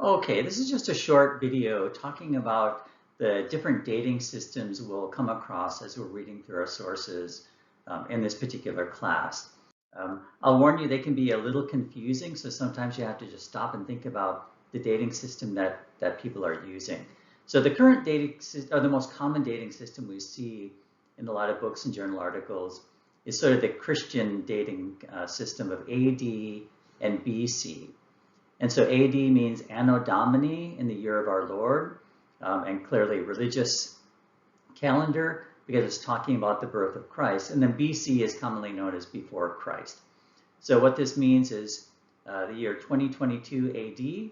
Okay, this is just a short video talking about the different dating systems we'll come across as we're reading through our sources in this particular class. I'll warn you, they can be a little confusing, so sometimes you have to just stop and think about the dating system that people are using. So the current dating system, or the most common dating system we see in a lot of books and journal articles, is sort of the Christian dating system of AD and BC. And so AD means Anno Domini, in the year of our Lord, and clearly religious calendar because it's talking about the birth of Christ. And then BC is commonly known as before Christ. So what this means is the year 2022 AD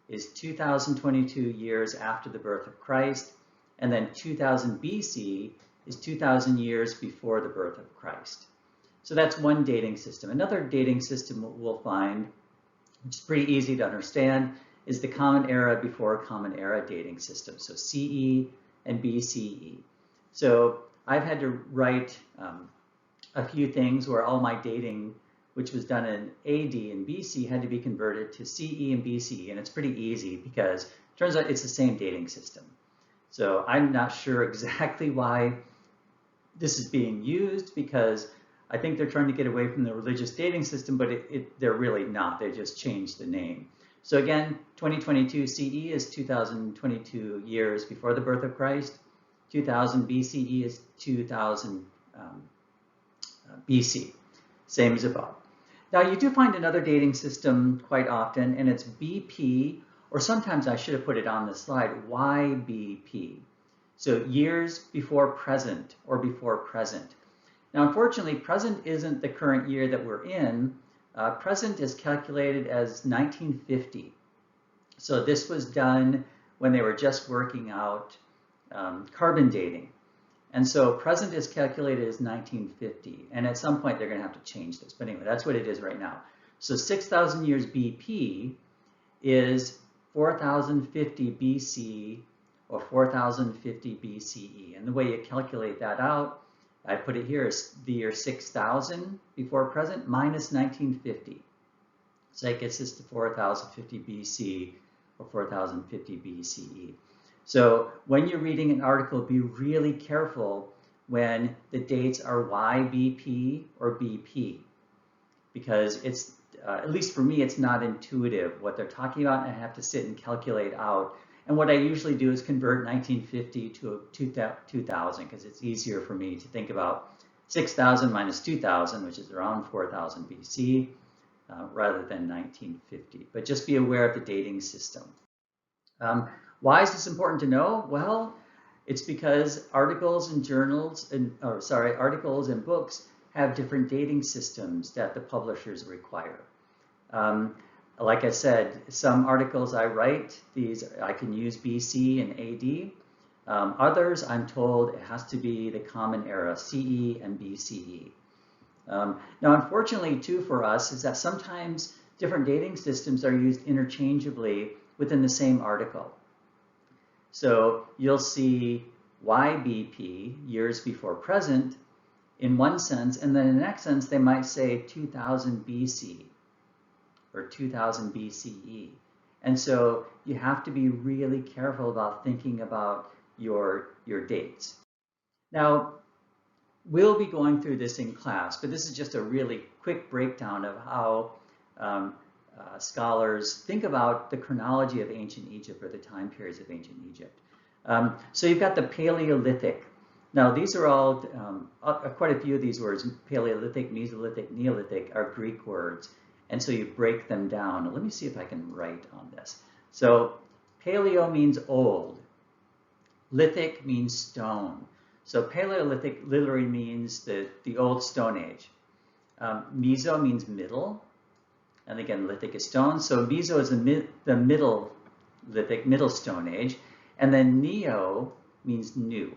is 2022 years after the birth of Christ, and then 2000 BC is 2000 years before the birth of Christ. So that's one dating system. Another dating system we'll find, which is pretty easy to understand, is the Common Era before Common Era dating system, so CE and BCE. So I've had to write a few things where all my dating, which was done in AD and BC, had to be converted to CE and BCE, and it's pretty easy because it turns out it's the same dating system. So I'm not sure exactly why this is being used, because I think they're trying to get away from the religious dating system, but they're really not. They just changed the name. So again, 2022 CE is 2022 years before the birth of Christ. 2000 BCE is 2000 BC, same as above. Now you do find another dating system quite often, and it's BP, or sometimes I should have put it on the slide, YBP. So years before present or before present. Now, unfortunately, present isn't the current year that we're in. Present is calculated as 1950. So this was done when they were just working out carbon dating. And so present is calculated as 1950. And at some point, they're going to have to change this. But anyway, that's what it is right now. So 6,000 years BP is 4050 BC or 4050 BCE. And the way you calculate that out, I put it here as the year 6000 before present minus 1950. So that gets us to 4050 BC or 4050 BCE. So when you're reading an article, be really careful when the dates are YBP or BP, because it's, at least for me, it's not intuitive what they're talking about, and I have to sit and calculate out. And what I usually do is convert 1950 to 2000, because it's easier for me to think about 6,000 minus 2,000, which is around 4,000 BC, rather than 1950. But just be aware of the dating system. Why is this important to know? Well, it's because articles and journals, articles and books have different dating systems that the publishers require. Like I said, some articles I write, these I can use BC and AD. Others, I'm told it has to be the Common Era, CE and BCE. Now, unfortunately, too, for us, is that sometimes different dating systems are used interchangeably within the same article. So you'll see YBP, years before present, in one sense, and then in the next sense, they might say 2000 BC. Or 2000 BCE. And so you have to be really careful about thinking about your dates. Now, we'll be going through this in class, but this is just a really quick breakdown of how scholars think about the chronology of ancient Egypt, or the time periods of ancient Egypt. So you've got the Paleolithic. Now, these are all, quite a few of these words, Paleolithic, Mesolithic, Neolithic, are Greek words. And so you break them down. Let me see if I can write on this. So paleo means old. Lithic means stone. So Paleolithic literally means the old Stone Age. Meso means middle. And again, lithic is stone. So Meso is the middle lithic, middle Stone Age. And then Neo means new.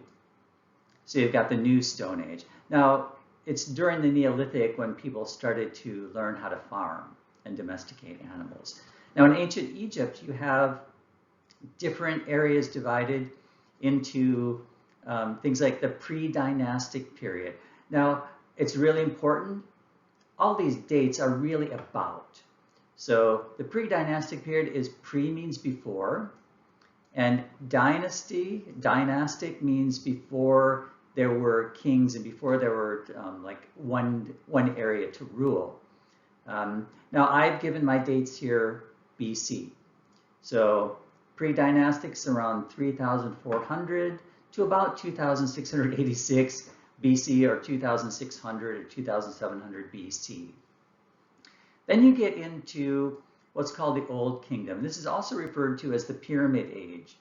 So you've got the new Stone Age. Now, it's during the Neolithic when people started to learn how to farm and domesticate animals. Now, in ancient Egypt, you have different areas divided into things like the pre-dynastic period. Now, it's really important. All these dates are really about. So the pre-dynastic period is pre means before, and dynastic means before there were kings and before there were like one area to rule. Now I've given my dates here BC. So pre-dynastics around 3,400 to about 2,686 BC or 2,600 or 2,700 BC. Then you get into what's called the Old Kingdom. This is also referred to as the Pyramid Age.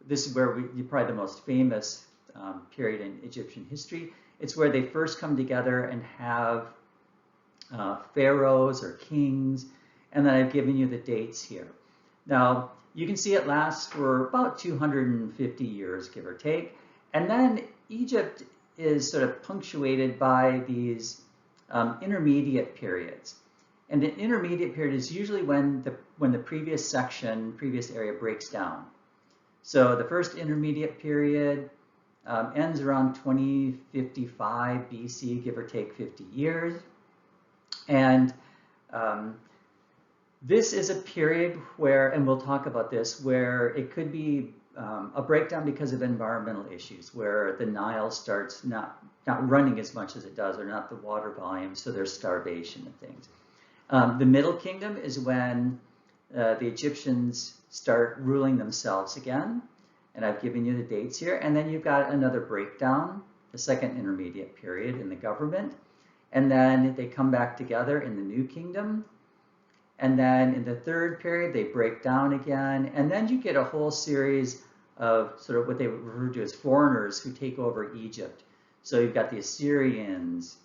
This is where probably the most famous period in Egyptian history. It's where they first come together and have pharaohs or kings, and then I've given you the dates here. Now, you can see it lasts for about 250 years, give or take, and then Egypt is sort of punctuated by these intermediate periods. And an intermediate period is usually when the previous area breaks down. So the first intermediate period ends around 2055 BC, give or take 50 years. And this is a period where, and we'll talk about this, where it could be a breakdown because of environmental issues, where the Nile starts not running as much as it does, or not the water volume, so there's starvation and things. The Middle Kingdom is when the Egyptians start ruling themselves again, and I've given you the dates here. And then you've got another breakdown, the second intermediate period in the government, and then they come back together in the New Kingdom. And then in the third period, they break down again, and then you get a whole series of sort of what they refer to as foreigners who take over Egypt. So you've got the Assyrians,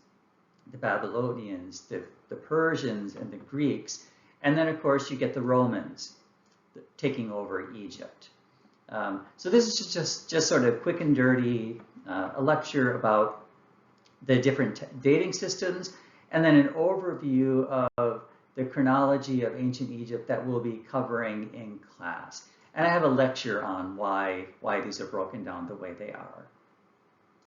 the Babylonians, the Persians, and the Greeks. And then, of course, you get the Romans taking over Egypt. So this is just sort of quick and dirty, a lecture about the different dating systems, and then an overview of the chronology of ancient Egypt that we'll be covering in class. And I have a lecture on why these are broken down the way they are.